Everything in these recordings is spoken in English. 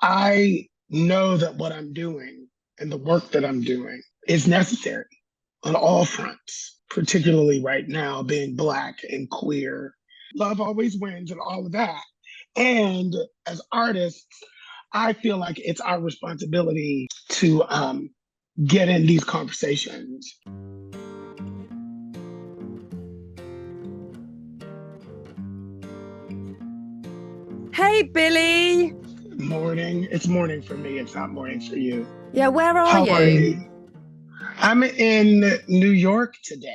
I know that what I'm doing and the work that I'm doing is necessary on all fronts, particularly right now, being Black and queer. Love always wins and all of that. And as artists, I feel like it's our responsibility to get in these conversations. Hey, Billy. Morning. It's morning for me. It's not morning for you. Yeah, where are How are you? you? I'm in New York today.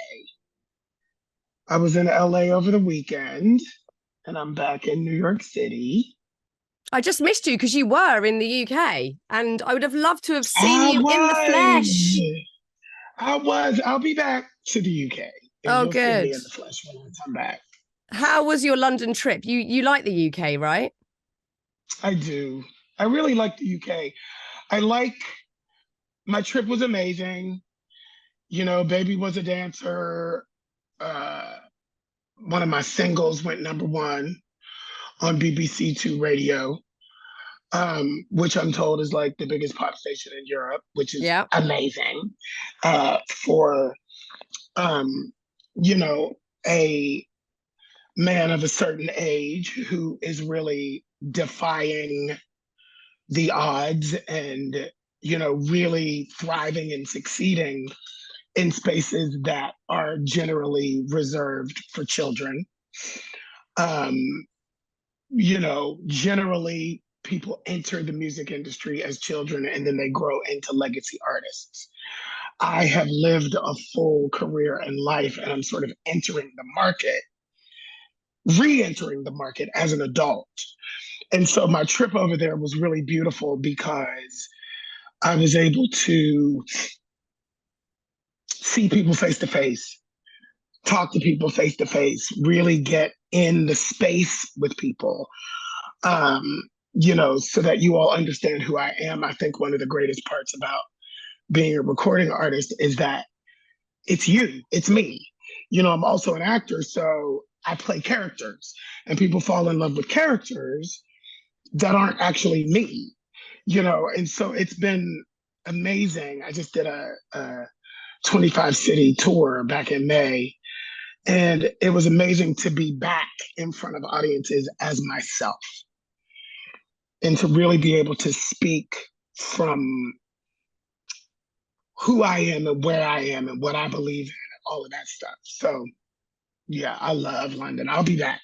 I was in LA over the weekend and I'm back in New York City. I just missed you because you were in the UK and I would have loved to have seen I you in the was. flesh. I was. I'll be back to the UK and Oh, you'll see me good. in the flesh when I come back. How was your London trip? You like the UK, right? I do. I really like the UK. I like my trip was amazing. You know, Baby was a dancer. Uh, one of my singles went number one on BBC Two radio, which I'm told is like the biggest pop station in Europe, which is Yeah. amazing for, um, you know, a man of a certain age who is really defying the odds and, really thriving and succeeding in spaces that are generally reserved for children. Um, generally people enter the music industry as children and then they grow into legacy artists. I have lived a full career and life and I'm sort of entering the market, re-entering the market as an adult. And so my trip over there was really beautiful because I was able to see people face to face, talk to people face to face, really get in the space with people, so that you all understand who I am. I think one of the greatest parts about being a recording artist is that it's you, it's me. I'm also an actor, so I play characters, and people fall in love with characters that aren't actually me, and so it's been amazing. I just did a 25 city tour back in May, and it was amazing to be back in front of audiences as myself and to really be able to speak from who I am and where I am and what I believe in and all of that stuff. So yeah, I love London. I'll be back.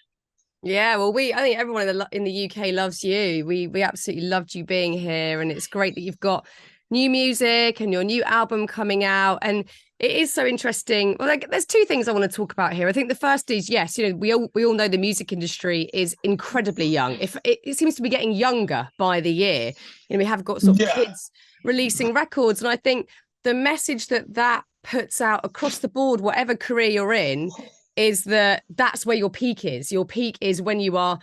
Yeah, well, I think everyone in the UK loves you. We absolutely loved you being here, and it's great that you've got new music and your new album coming out. And it is so interesting. Well, there's two things I want to talk about here. I think the first is, yes, we all know the music industry is incredibly young. If it seems to be getting younger by the year. We have got sort of Yeah. kids releasing records, and I think the message that puts out across the board, whatever career you're in, is that's where your peak is. Your peak is when you are,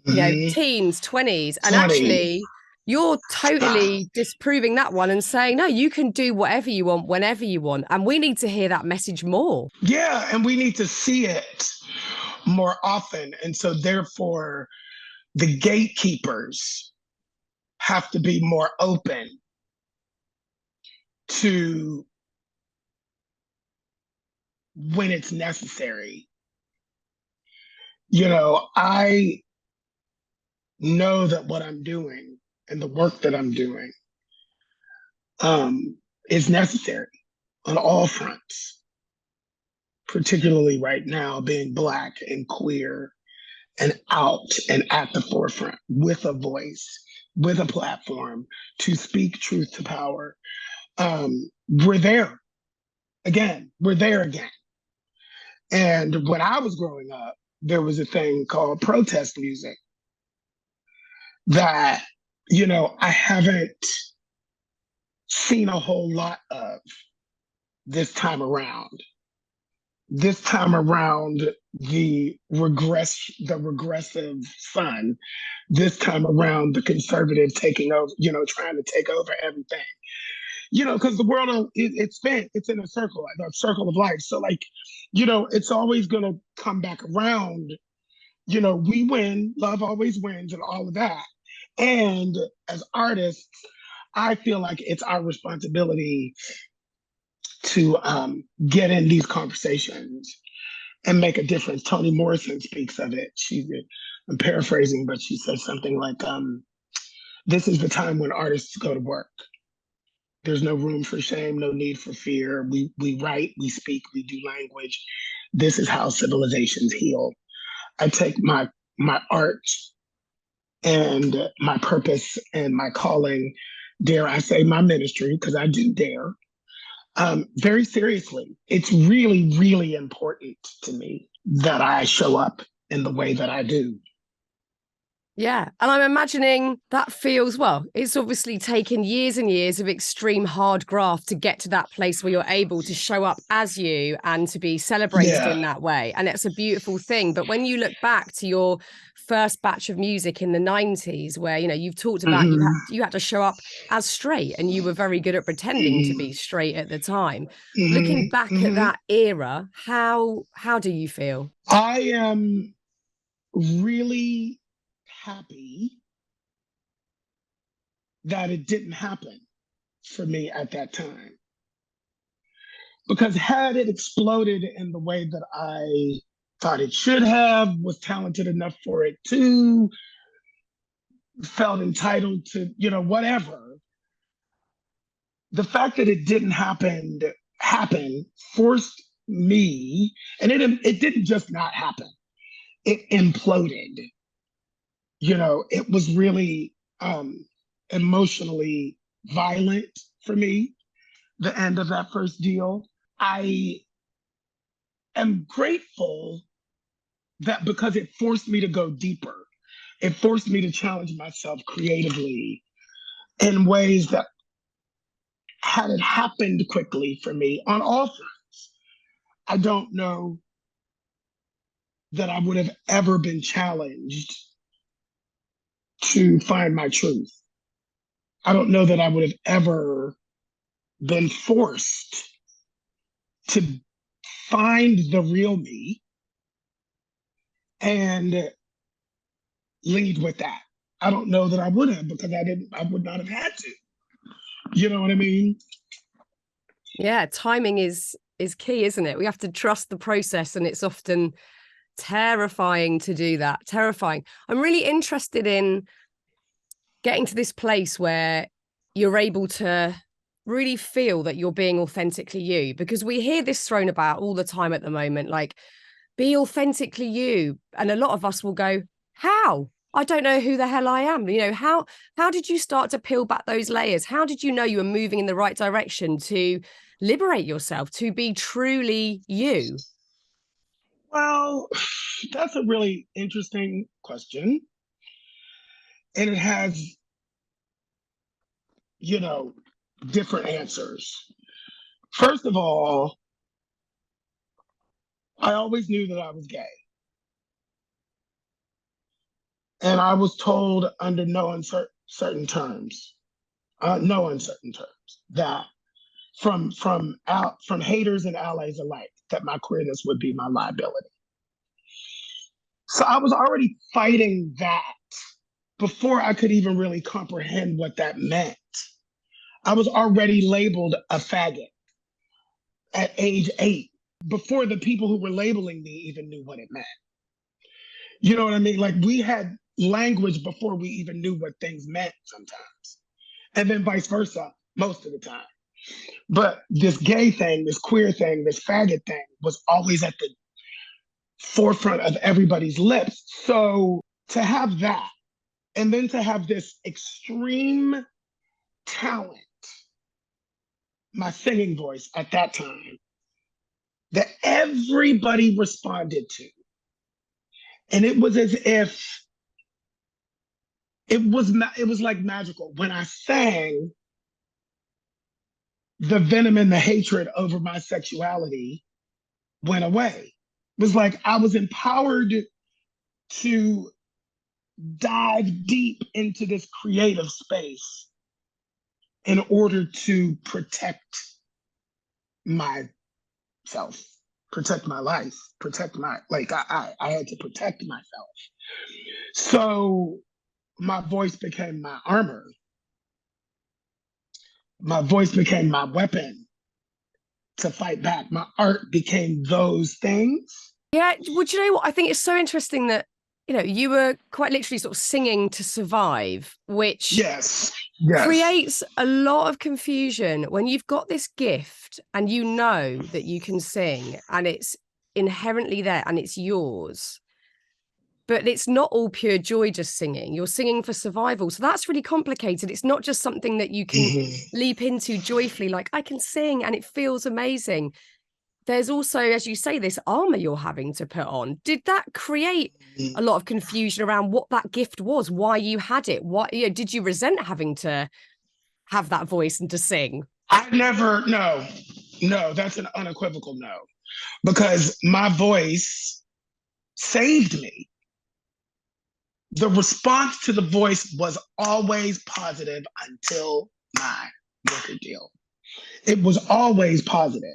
teens, 20s. And 20. actually, you're totally disproving that one and saying, no, you can do whatever you want, whenever you want. And we need to hear that message more. Yeah, and we need to see it more often. And so therefore, the gatekeepers have to be more open to when it's necessary. I know that what I'm doing and the work that I'm doing is necessary on all fronts, particularly right now, being Black and queer and out and at the forefront with a voice, with a platform to speak truth to power. We're there again. We're there again. And when I was growing up, there was a thing called protest music that, I haven't seen a whole lot of this time around. This time around, the regressive son. This time around, the conservative taking over, trying to take over everything. Because the world it's in a circle of life. So like, it's always gonna come back around. We win, love always wins, and all of that. And as artists, I feel like it's our responsibility to get in these conversations and make a difference. Toni Morrison speaks of it. I'm paraphrasing, but she says something like, this is the time when artists go to work. There's no room for shame, no need for fear. We write, we speak, we do language. This is how civilizations heal. I take my art and my purpose and my calling, dare I say my ministry, because I do dare, very seriously. It's really, really important to me that I show up in the way that I do. Yeah. And I'm imagining that feels, well, it's obviously taken years and years of extreme hard graft to get to that place where you're able to show up as you and to be celebrated in that way. And it's a beautiful thing. But when you look back to your first batch of music in the 90s, where, you know, you've talked about you had to show up as straight, and you were very good at pretending to be straight at the time. Looking back at that era, how do you feel? I am really happy that it didn't happen for me at that time. Because had it exploded in the way that I thought it should have, was talented enough for it to, felt entitled to, you know, whatever. The fact that it didn't happen forced me, and it didn't just not happen. It imploded. You know, it was really emotionally violent for me, the end of that first deal. I am grateful that because it forced me to go deeper, it forced me to challenge myself creatively in ways that had it happened quickly for me on all fronts, I don't know that I would have ever been challenged to find my truth. I don't know that I would have ever been forced to find the real me and lead with that. I don't know that I would have, because I would not have had to. You know what I mean? Yeah, timing is key, isn't it? We have to trust the process, and it's often terrifying to do that. Terrifying. I'm really interested in getting to this place where you're able to really feel that you're being authentically you, because we hear this thrown about all the time at the moment, like, be authentically you. And a lot of us will go, how? I don't know who the hell I am. You know, how did you start to peel back those layers? How did you know you were moving in the right direction to liberate yourself, to be truly you? Well, that's a really interesting question. And it has, you know, different answers. First of all, I always knew that I was gay. And I was told under no uncertain terms, that from haters and allies alike, that my queerness would be my liability. So I was already fighting that before I could even really comprehend what that meant. I was already labeled a faggot at age 8, before the people who were labeling me even knew what it meant. You know what I mean? Like, we had language before we even knew what things meant sometimes. And then vice versa, most of the time. But this gay thing, this queer thing, this faggot thing was always at the forefront of everybody's lips. So to have that, and then to have this extreme talent, my singing voice at that time, that everybody responded to. And it was as if it was like magical. When I sang, the venom and the hatred over my sexuality went away. It was like I was empowered to dive deep into this creative space in order to protect myself, protect my life, protect my, like, I had to protect myself. So my voice became my armor. My voice became my weapon to fight back. My art became those things. Yeah, would you know what? I think it's so interesting that, you were quite literally sort of singing to survive, which Yes. Yes. creates a lot of confusion when you've got this gift and you know that you can sing and it's inherently there and it's yours. But it's not all pure joy just singing. You're singing for survival. So that's really complicated. It's not just something that you can Mhm. leap into joyfully, like I can sing and it feels amazing. There's also, as you say, this armor you're having to put on. Did that create a lot of confusion around what that gift was, why you had it? What, did you resent having to have that voice and to sing? I never, no, no, that's an unequivocal no, because my voice saved me. The response to the voice was always positive until my record deal. It was always positive.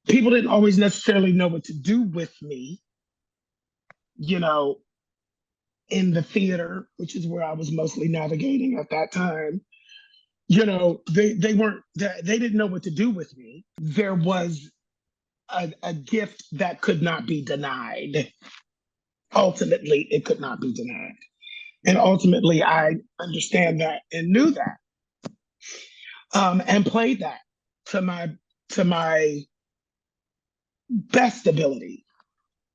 People didn't always necessarily know what to do with me, you know, in the theater, which is where I was mostly navigating at that time. They weren't, they didn't know what to do with me. There was a gift that could not be denied. Ultimately, it could not be denied. And ultimately, I understand that and knew that, and played that to my best ability.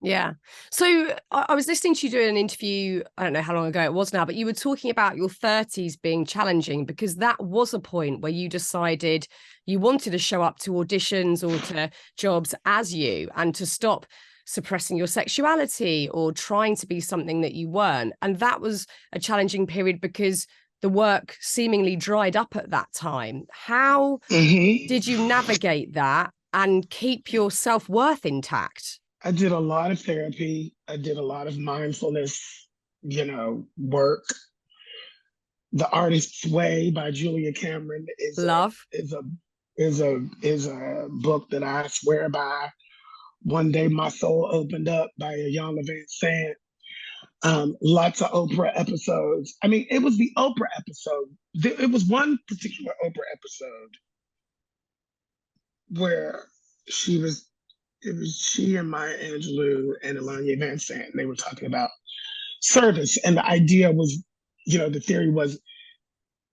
Yeah. So I was listening to you doing an interview, I don't know how long ago it was now, but you were talking about your 30s being challenging because that was a point where you decided you wanted to show up to auditions or to jobs as you and to stop suppressing your sexuality or trying to be something that you weren't. And that was a challenging period because the work seemingly dried up at that time. How Mm-hmm. did you navigate that and keep your self-worth intact? I did a lot of therapy. I did a lot of mindfulness, work. The Artist's Way by Julia Cameron is a Love. is a is a book that I swear by. One day my soul opened up by Iyanla Vanzant. Lots of Oprah episodes. I mean, it was the Oprah episode. It was one particular Oprah episode where she was. It was she and Maya Angelou and Iyanla Vanzant. And they were talking about service, and the idea was, the theory was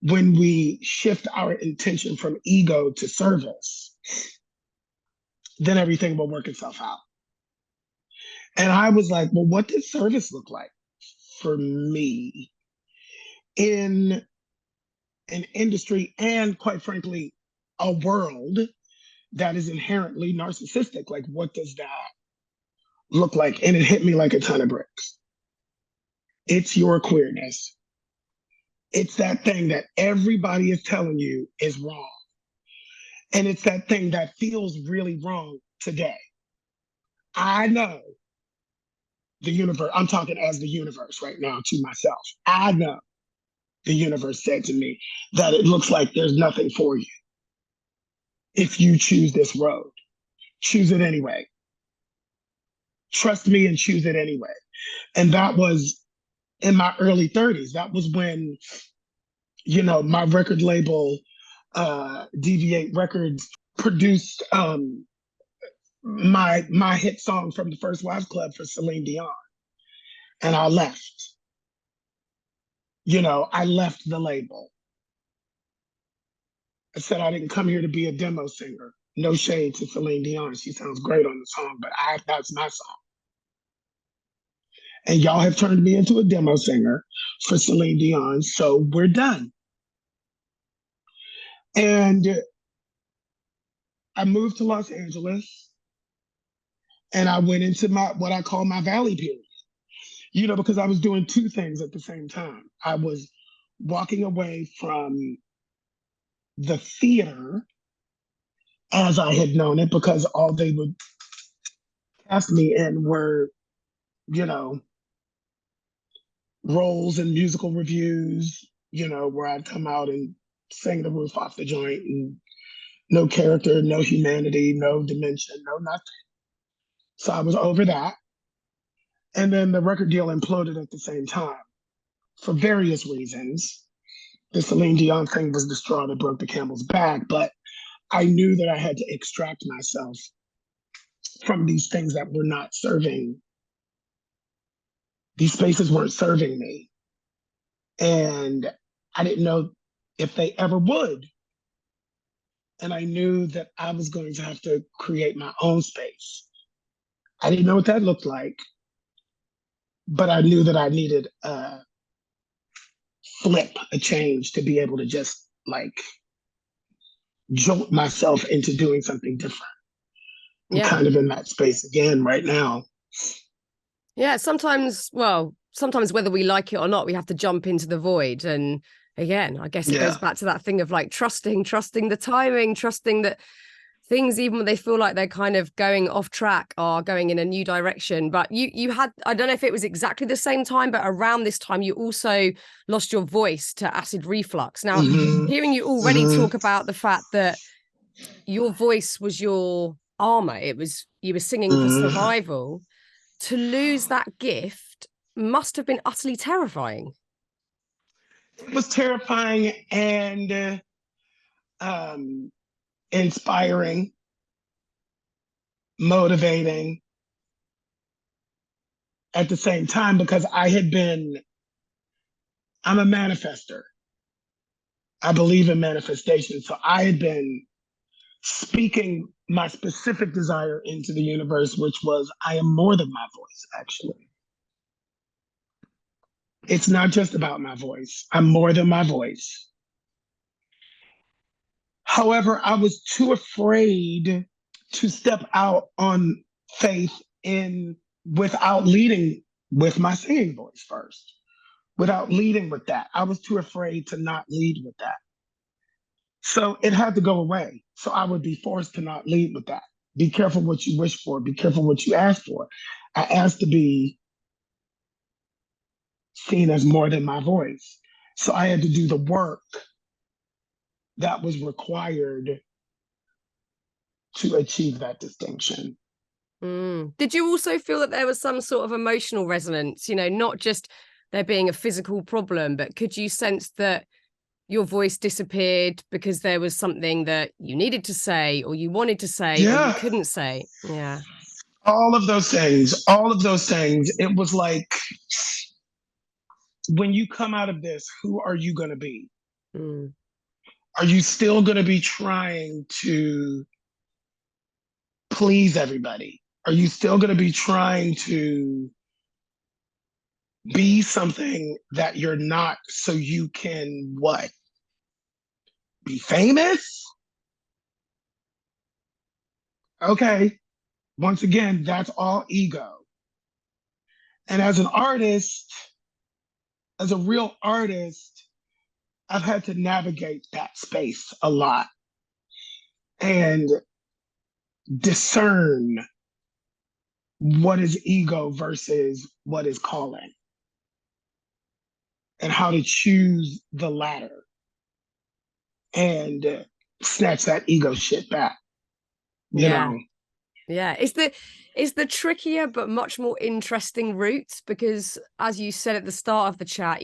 when we shift our intention from ego to service, then everything will work itself out. And I was like, well, what does service look like for me in an industry and, quite frankly, a world that is inherently narcissistic? Like, what does that look like? And it hit me like a ton of bricks. It's your queerness. It's that thing that everybody is telling you is wrong. And it's that thing that feels really wrong today. I know the universe, I'm talking as the universe right now to myself. I know the universe said to me that it looks like there's nothing for you. If you choose this road, choose it anyway. Trust me and choose it anyway. And that was in my early 30s. That was when, my record label, Deviate Records, produced my hit song from the First Wives Club for Celine Dion. And I left. I left the label. I said I didn't come here to be a demo singer. No shade to Celine Dion. She sounds great on the song, but that's my song. And y'all have turned me into a demo singer for Celine Dion, so we're done. And I moved to Los Angeles and I went into what I call my valley period, because I was doing two things at the same time. I was walking away from the theater as I had known it because all they would cast me in were, you know, roles in musical reviews, where I'd come out and sing the roof off the joint and no character, no humanity, no dimension, no nothing. So I was over that. And then the record deal imploded at the same time. for various reasons. The Celine Dion thing was the straw that broke the camel's back, but I knew that I had to extract myself from these things that were not serving, these spaces weren't serving me. And I didn't know if they ever would. And I knew that I was going to have to create my own space. I didn't know what that looked like, but I knew that I needed a flip, a change to be able to just like jolt myself into doing something different. I'm kind of in that space again right now. Yeah, sometimes whether we like it or not, we have to jump into the void. And again, I guess it goes back to that thing of like trusting the timing, trusting that things, even when they feel like they're kind of going off track, are going in a new direction. But you had, I don't know if it was exactly the same time, but around this time you also lost your voice to acid reflux. Now, hearing you already talk about the fact that your voice was your armor, you were singing for survival. To lose that gift must have been utterly terrifying. It was terrifying and inspiring, motivating at the same time, because I'm a manifester. I believe in manifestation. So I had been speaking my specific desire into the universe, which was, I am more than my voice, actually. It's not just about my voice. I'm more than my voice. However, I was too afraid to step out on faith without leading with my singing voice first, without leading with that. I was too afraid to not lead with that. So it had to go away. So I would be forced to not lead with that. Be careful what you wish for. Be careful what you ask for. I asked to be seen as more than my voice. So I had to do the work that was required to achieve that distinction. Did you also feel that there was some sort of emotional resonance, not just there being a physical problem, but could you sense that your voice disappeared because there was something that you needed to say or you wanted to say or you couldn't say? Yeah. All of those things. It was like, when you come out of this, who are you going to be? Are you still going to be trying to please everybody? Are you still going to be trying to be something that you're not so you can what? Be famous? Okay. Once again, that's all ego. And as an artist, as a real artist, I've had to navigate that space a lot and discern what is ego versus what is calling, and how to choose the latter and snatch that ego shit back. You know? Yeah, it's the trickier but much more interesting route, because as you said at the start of the chat,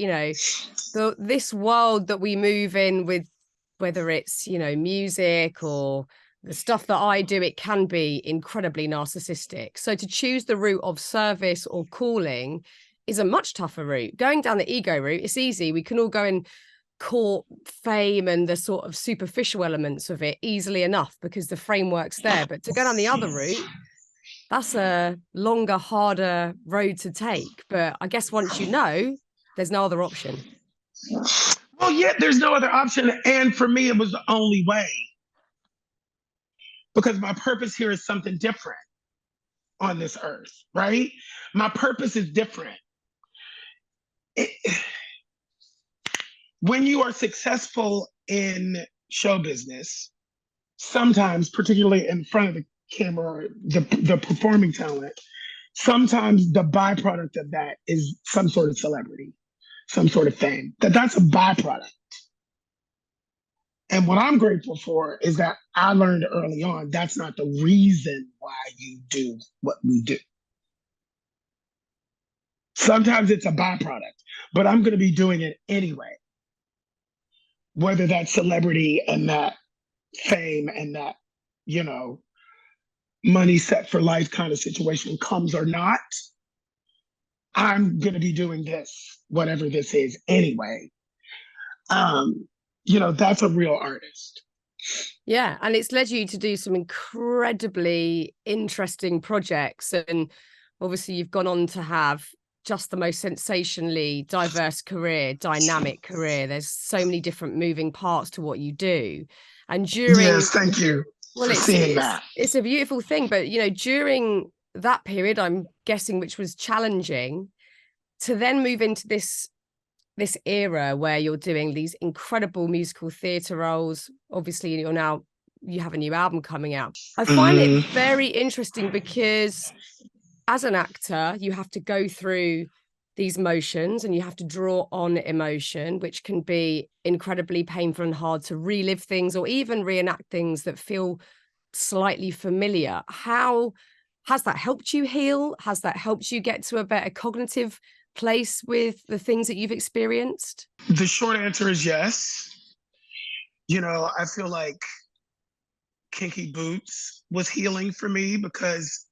this world that we move in with, whether it's, music or the stuff that I do, it can be incredibly narcissistic. So to choose the route of service or calling is a much tougher route. Going down the ego route, it's easy. We can all go and court fame and the sort of superficial elements of it easily enough because the framework's there. But to go down the other route, that's a longer, harder road to take. But I guess once you know, there's no other option. Well, yeah, there's no other option. And for me, it was the only way. Because my purpose here is something different on this earth, right? My purpose is different. When you are successful in show business, sometimes, particularly in front of the camera, the performing talent, sometimes the byproduct of that is some sort of celebrity, some sort of fame. That's a byproduct. And what I'm grateful for is that I learned early on that's not the reason why you do what we do. Sometimes it's a byproduct, but I'm going to be doing it anyway, whether that celebrity and that fame and that, you know, money set for life kind of situation comes or not. I'm going to be doing this, whatever this is anyway. Um, that's a real artist. Yeah, and it's led you to do some incredibly interesting projects. And obviously you've gone on to have just the most sensationally diverse career, dynamic career. There's so many different moving parts to what you do. And Yes, thank you for seeing that. It's a beautiful thing, but during that period, I'm guessing, which was challenging, to then move into this era where you're doing these incredible musical theatre roles. Obviously, you have a new album coming out. I find it very interesting because as an actor, you have to go through these motions and you have to draw on emotion, which can be incredibly painful and hard to relive things or even reenact things that feel slightly familiar. How has that helped you heal? Has that helped you get to a better cognitive place with the things that you've experienced? The short answer is yes. I feel like Kinky Boots was healing for me because,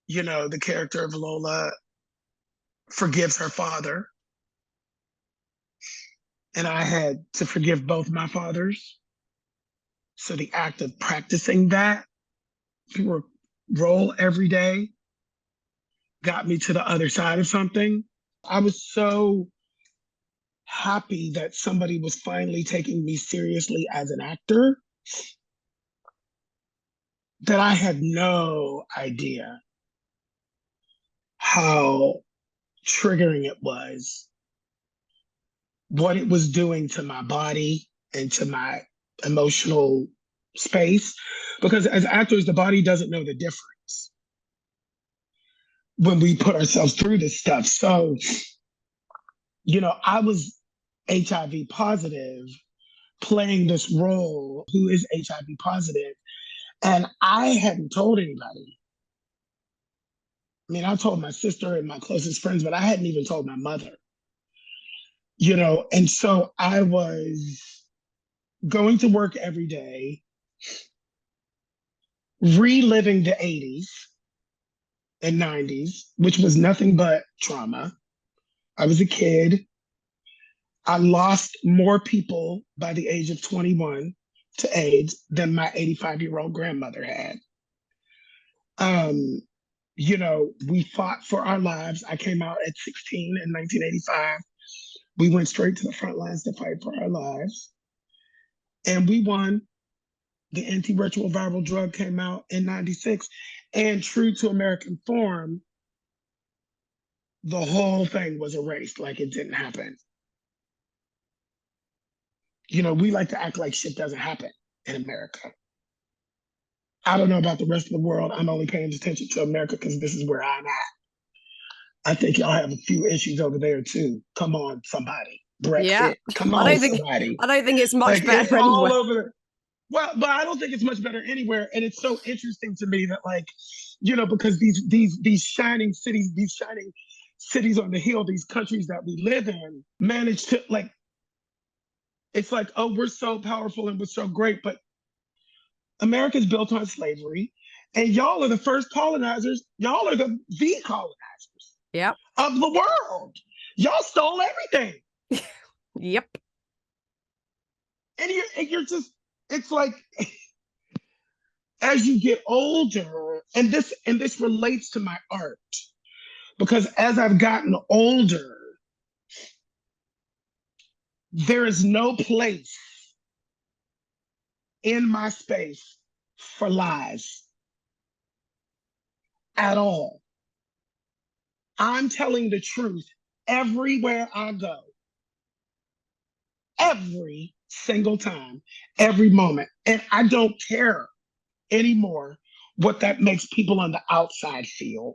the character of Lola forgives her father. And I had to forgive both my fathers. So the act of practicing that role every day got me to the other side of something. I was so happy that somebody was finally taking me seriously as an actor that I had no idea how triggering it was, what it was doing to my body and to my emotional space. Because as actors, the body doesn't know the difference when we put ourselves through this stuff. So, I was HIV positive, playing this role who is HIV positive, and I hadn't told anybody. I mean, I told my sister and my closest friends, but I hadn't even told my mother. And so I was going to work every day, reliving the 80s and 90s, which was nothing but trauma. I was a kid. I lost more people by the age of 21 to AIDS than my 85-year-old grandmother had. We fought for our lives. I came out at 16 in 1985. We went straight to the front lines to fight for our lives. And we won. The antiretroviral drug came out in 96. And true to American form, the whole thing was erased like it didn't happen. We like to act like shit doesn't happen in America. I don't know about the rest of the world. I'm only paying attention to America because this is where I'm at. I think y'all have a few issues over there too. Come on, somebody. Brexit. Yeah. Come on, somebody. I don't think it's much better it's anywhere. All over. Well, but I don't think it's much better anywhere. And it's so interesting to me that, because these shining cities on the hill, these countries that we live in, manage to it's like, oh, we're so powerful and we're so great, but America's built on slavery, and y'all are the first colonizers. Y'all are the colonizers of the world. Y'all stole everything. Yep. And you're just, it's like, as you get older, and this relates to my art, because as I've gotten older, there is no place in my space for lies at all. I'm telling the truth everywhere I go, every single time, every moment. And I don't care anymore what that makes people on the outside feel.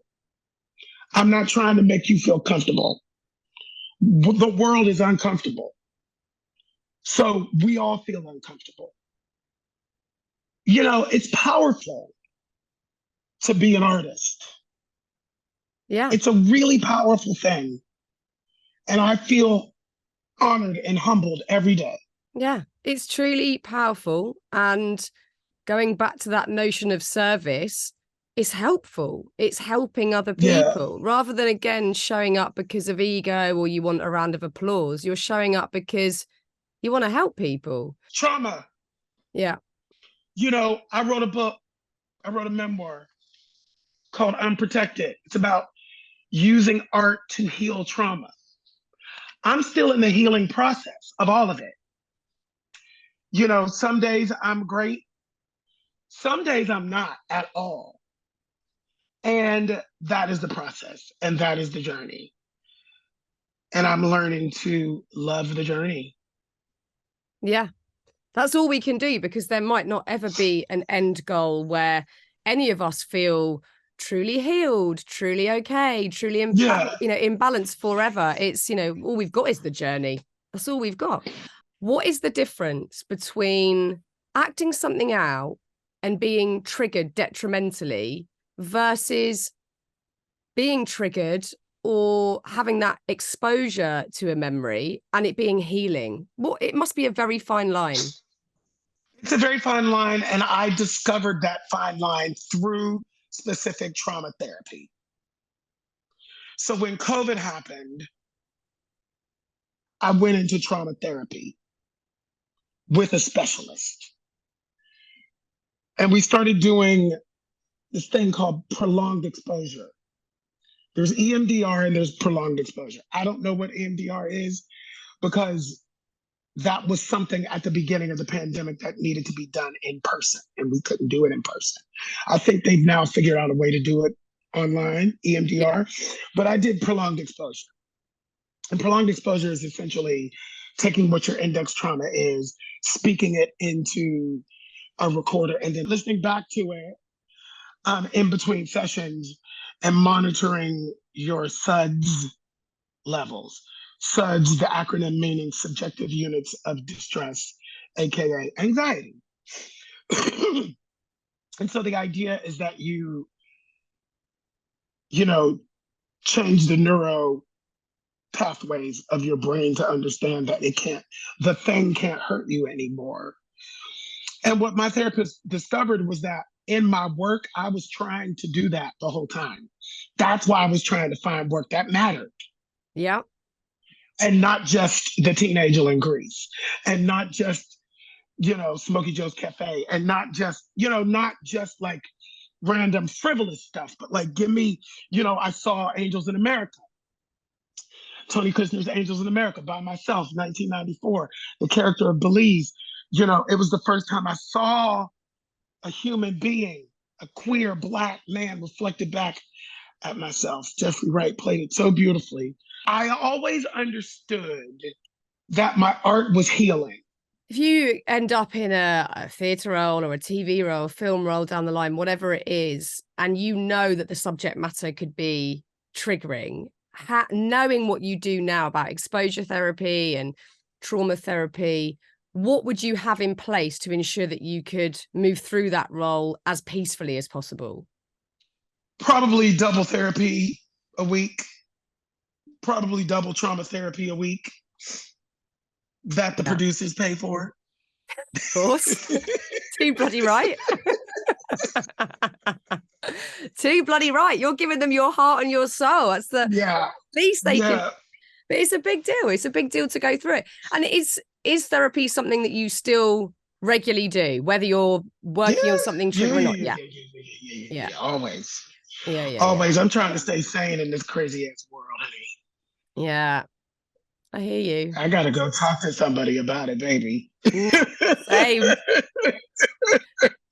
I'm not trying to make you feel comfortable. The world is uncomfortable. So we all feel uncomfortable. It's powerful to be an artist. Yeah. It's a really powerful thing. And I feel honored and humbled every day. Yeah. It's truly powerful. And going back to that notion of service, it's helpful. It's helping other Yeah. people rather than, again, showing up because of ego or you want a round of applause. You're showing up because you want to help people. Trauma. Yeah. You know, I wrote a book, I wrote a memoir called Unprotected. It's about using art to heal trauma. I'm still in the healing process of all of it. You know, some days I'm great, some days I'm not at all. And that is the process, and that is the journey. And I'm learning to love the journey. Yeah. That's all we can do, because there might not ever be an end goal where any of us feel truly healed, truly okay, truly Yeah. in balance forever. It's, all we've got is the journey. That's all we've got. What is the difference between acting something out and being triggered detrimentally versus being triggered or having that exposure to a memory and it being healing? It must be a very fine line. It's a very fine line, and I discovered that fine line through specific trauma therapy. So when COVID happened, I went into trauma therapy with a specialist. And we started doing this thing called prolonged exposure. There's EMDR and there's prolonged exposure. I don't know what EMDR is because that was something at the beginning of the pandemic that needed to be done in person, and we couldn't do it in person. I think they've now figured out a way to do it online, EMDR, but I did prolonged exposure. And prolonged exposure is essentially taking what your index trauma is, speaking it into a recorder, and then listening back to it in between sessions and monitoring your SUDS levels. SUDS, the acronym meaning subjective units of distress, aka anxiety. And so the idea is that you know, change the neuro pathways of your brain to understand that the thing can't hurt you anymore. And what my therapist discovered was that in my work, I was trying to do that the whole time. That's why I was trying to find work that mattered. Yeah. And not just the teenager in Greece, and not just, Smokey Joe's Cafe, and not just like random frivolous stuff, but like give me, I saw Angels in America. Tony Kushner's Angels in America by myself, 1994. The character of Belize, it was the first time I saw a human being, a queer Black man reflected back at myself. Jeffrey Wright played it so beautifully. I always understood that my art was healing. If you end up in a theatre role or a TV role, film role down the line, whatever it is, and you know that the subject matter could be triggering, knowing what you do now about exposure therapy and trauma therapy, what would you have in place to ensure that you could move through that role as peacefully as possible? Probably double therapy a week, probably double trauma therapy a week that the producers pay for. Of course. Too bloody right. Too bloody right. You're giving them your heart and your soul. That's the least they can. But it's a big deal. It's a big deal to go through it. And is therapy something that you still regularly do, whether you're working on something triggering or not? Yeah. Always. Yeah. Always. I'm trying to stay sane in this crazy ass world, honey. Yeah. I hear you. I gotta go talk to somebody about it, baby. Same.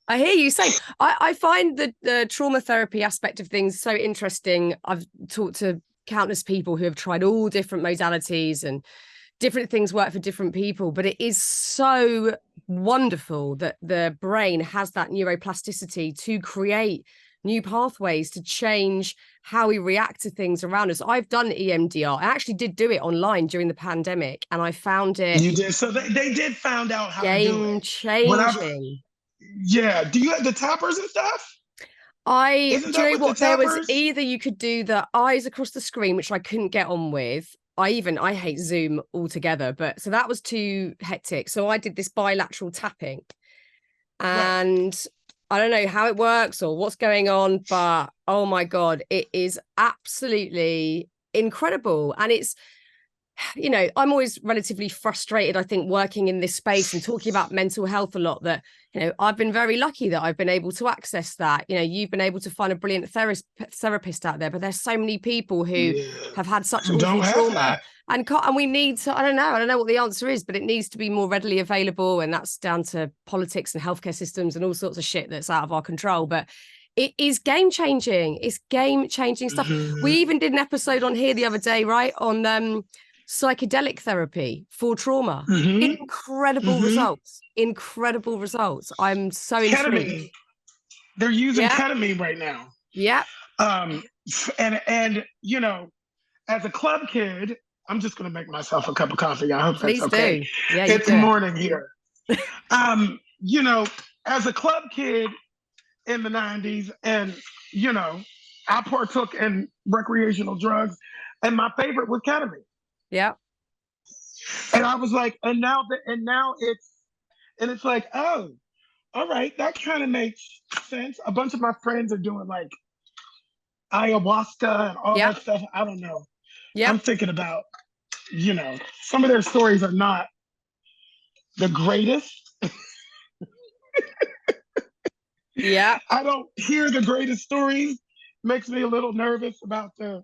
I hear you. Same. I find the trauma therapy aspect of things so interesting. I've talked to countless people who have tried all different modalities, and different things work for different people, but it is so wonderful that the brain has that neuroplasticity to create new pathways to change how we react to things around us. I've done EMDR. I actually did do it online during the pandemic, and I found it. You did? So they did find out how to do it. Game changing. Yeah. Do you have the tappers and stuff? Isn't Do you that know what the what? There was tappers? either you could do the eyes across the screen, which I couldn't get on with. I hate Zoom altogether, but so that was too hectic. So I did this bilateral tapping, Right. and I don't know how it works or what's going on, but oh my God, it is absolutely incredible. And it's, you know, I'm always relatively frustrated, I think, working in this space and talking about mental health a lot, that, you know, I've been very lucky that I've been able to access that. You know, you've been able to find a brilliant therapist out there, but there's so many people who Yeah. have had such Who awful don't have trauma, that. and we need to, I don't know what the answer is, but it needs to be more readily available. And that's down to politics and healthcare systems and all sorts of shit that's out of our control. But it is game changing. It's game changing stuff. We Mhm. even did an episode on here the other day, right? On psychedelic therapy for trauma. Mhm. Incredible Mhm. results. Incredible results. I'm so intrigued. Ketamine. They're using Yeah. ketamine right now. Yeah. Um, and you know, as a club kid, I'm just gonna make myself a cup of coffee. I hope that's Please okay. do. Yeah, you It's do it. morning here. You know, as a club kid in the 90s, and you know, I partook in recreational drugs, and my favorite was ketamine. Yeah. And I was like, and now it's like, oh, all right, that kind of makes sense. A bunch of my friends are doing like ayahuasca and all Yeah. that stuff. I don't know. Yeah. I'm thinking about, some of their stories are not the greatest. Yeah. I don't hear the greatest stories. Makes me a little nervous about the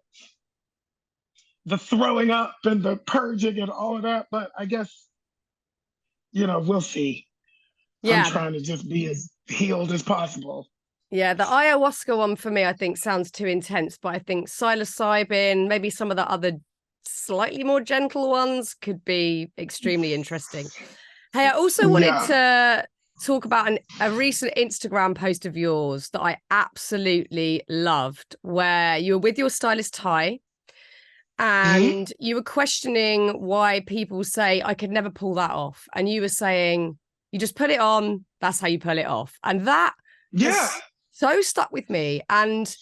throwing up and the purging and all of that. But I guess, we'll see. I'm Yeah. trying to just be as healed as possible. Yeah. The ayahuasca one for me, I think sounds too intense, but I think psilocybin, maybe some of the other slightly more gentle ones could be extremely interesting. Hey, I also wanted Yeah. to talk about a recent Instagram post of yours that I absolutely loved, where you were with your stylist Ty, Mhm. and you were questioning why people say, I could never pull that off. And you were saying, you just put it on, that's how you pull it off. And that Yeah. has so stuck with me. And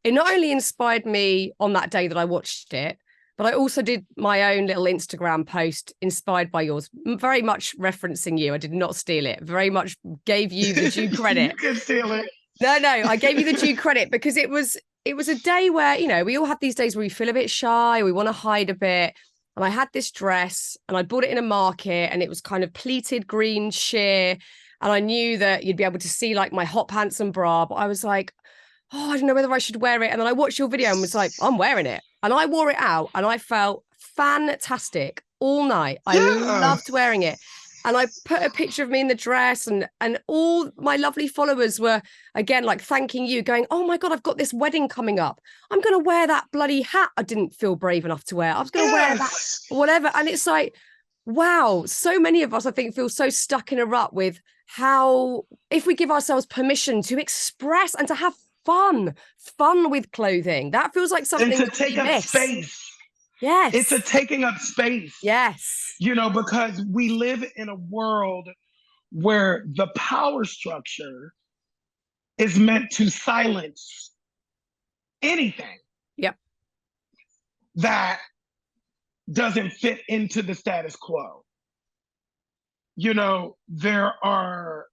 it not only inspired me on that day that I watched it, but I also did my own little Instagram post inspired by yours, very much referencing you. I did not steal it, very much gave you the due credit. You can steal it. No, I gave you the due credit because it was a day where, you know, we all have these days where we feel a bit shy, we want to hide a bit. And I had this dress and I bought it in a market and it was kind of pleated green sheer. And I knew that you'd be able to see like my hot pants and bra, but I was like, oh, I don't know whether I should wear it. And then I watched your video and was like, I'm wearing it. And I wore it out and I felt fantastic all night. I Yeah. loved wearing it. And I put a picture of me in the dress, and all my lovely followers were, again, like thanking you, going, oh my God, I've got this wedding coming up. I'm going to wear that bloody hat I didn't feel brave enough to wear. I was going to wear that, whatever. And it's like, wow, so many of us, I think, feel so stuck in a rut with how, if we give ourselves permission to express and to have fun with clothing, that feels like something And to that take we up miss. space. Yes. It's a taking up space. Yes. Because we live in a world where the power structure is meant to silence anything Yep. that doesn't fit into the status quo. There are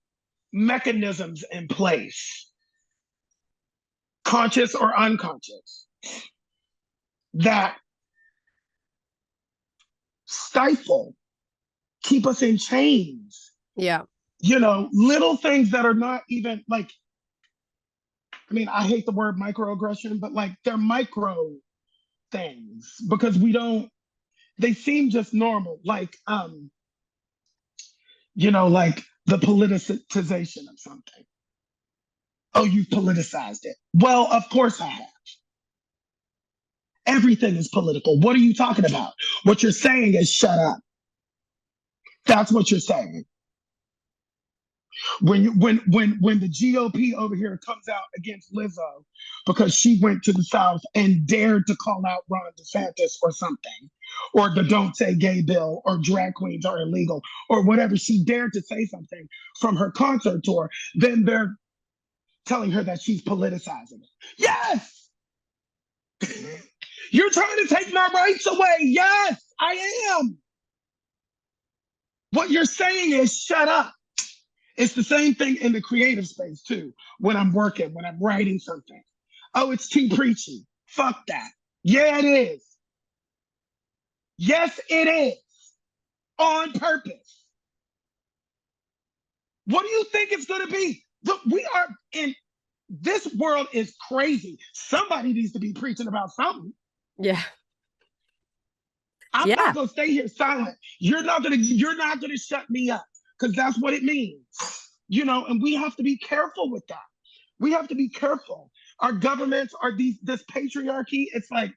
mechanisms in place, conscious or unconscious, that stifle, keep us in chains. Yeah. Little things that are not even like, I hate the word microaggression, but like they're micro things because they seem just normal. Like, like the politicization of something. Oh, you've politicized it. Well, of course I have. Everything is political. What are you talking about? What you're saying is shut up. That's what you're saying. When the GOP over here comes out against Lizzo because she went to the South and dared to call out Ron DeSantis or something, or the Don't Say Gay bill, or drag queens are illegal, or whatever, she dared to say something from her concert tour, then they're telling her that she's politicizing it. Yes! You're trying to take my rights away. Yes, I am. What you're saying is shut up. It's the same thing in the creative space too. When I'm working, when I'm writing something. Oh, it's too preachy. Fuck that. Yeah, it is. Yes, it is. On purpose. What do you think it's going to be? Look, we are in, this world is crazy. Somebody needs to be preaching about something. Yeah. I'm not going to stay here silent. You're not going to shut me up, because that's what it means. You know, and we have to be careful with that. We have to be careful. Our governments are this patriarchy. It's like,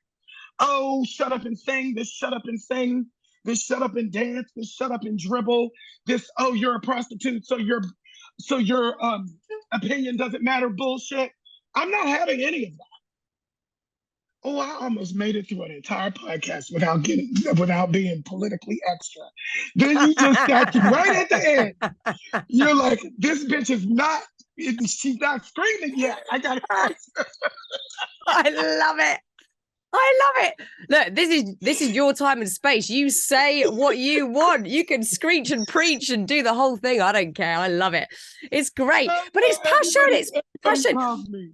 oh, shut up and sing, this shut up and sing, this shut up and dance, this shut up and dribble, this, oh, you're a prostitute, so your opinion doesn't matter bullshit. I'm not having any of that. Oh, I almost made it through an entire podcast without being politically extra. Then you just got right at the end. You're like, this bitch is not, she's not screaming yet. I got it. I love it. I love it. Look, this is your time and space. You say what you want. You can screech and preach and do the whole thing. I don't care. I love it. It's great. But it's passion. It's passion.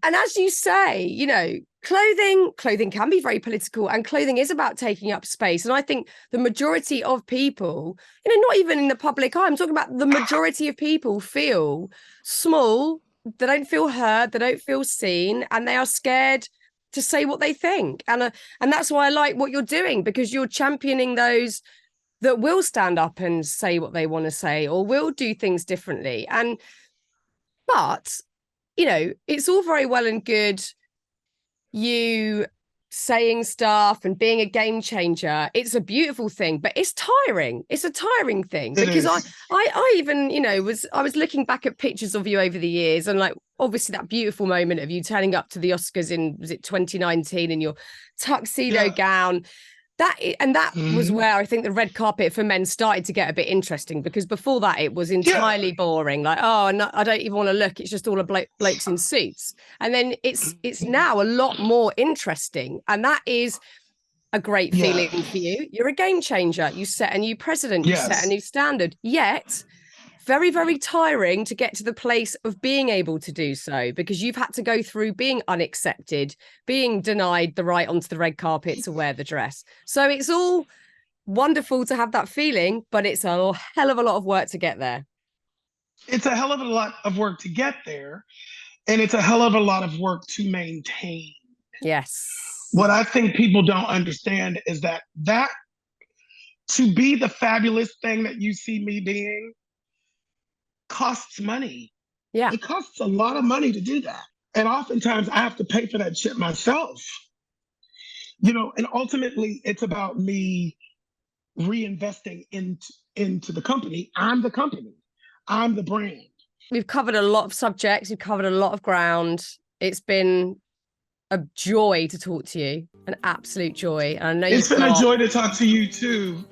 And as you say, you know, clothing can be very political, and clothing is about taking up space. And I think the majority of people, you know, not even in the public eye, I'm talking about the majority of people feel small. They don't feel heard. They don't feel seen, and they are scared to say what they think. And that's why I like what you're doing, because you're championing those that will stand up and say what they want to say, or will do things differently. But, you know, it's all very well and good you saying stuff and being a game changer. It's a beautiful thing, but it's tiring. It's a tiring thing, because I even, you know, I was looking back at pictures of you over the years, and like, obviously that beautiful moment of you turning up to the Oscars in, was it 2019, in your tuxedo gown. That was where I think the red carpet for men started to get a bit interesting, because before that it was entirely boring. Like, oh, no, I don't even want to look. It's just all of blokes in suits. And then it's now a lot more interesting, and that is a great feeling for you. You're a game changer. You set a new precedent. You set a new standard. Yet very, very tiring to get to the place of being able to do so, because you've had to go through being unaccepted, being denied the right onto the red carpet to wear the dress. So it's all wonderful to have that feeling, but it's a hell of a lot of work to get there. It's a hell of a lot of work to get there, and it's a hell of a lot of work to maintain. Yes. What I think people don't understand is that to be the fabulous thing that you see me being costs money. Yeah. It costs a lot of money to do that. And oftentimes I have to pay for that shit myself. You know, and ultimately it's about me reinvesting into the company. I'm the company. I'm the brand. We've covered a lot of subjects. We've covered a lot of ground. It's been a joy to talk to you, an absolute joy. And I know it's been a joy to talk to you too.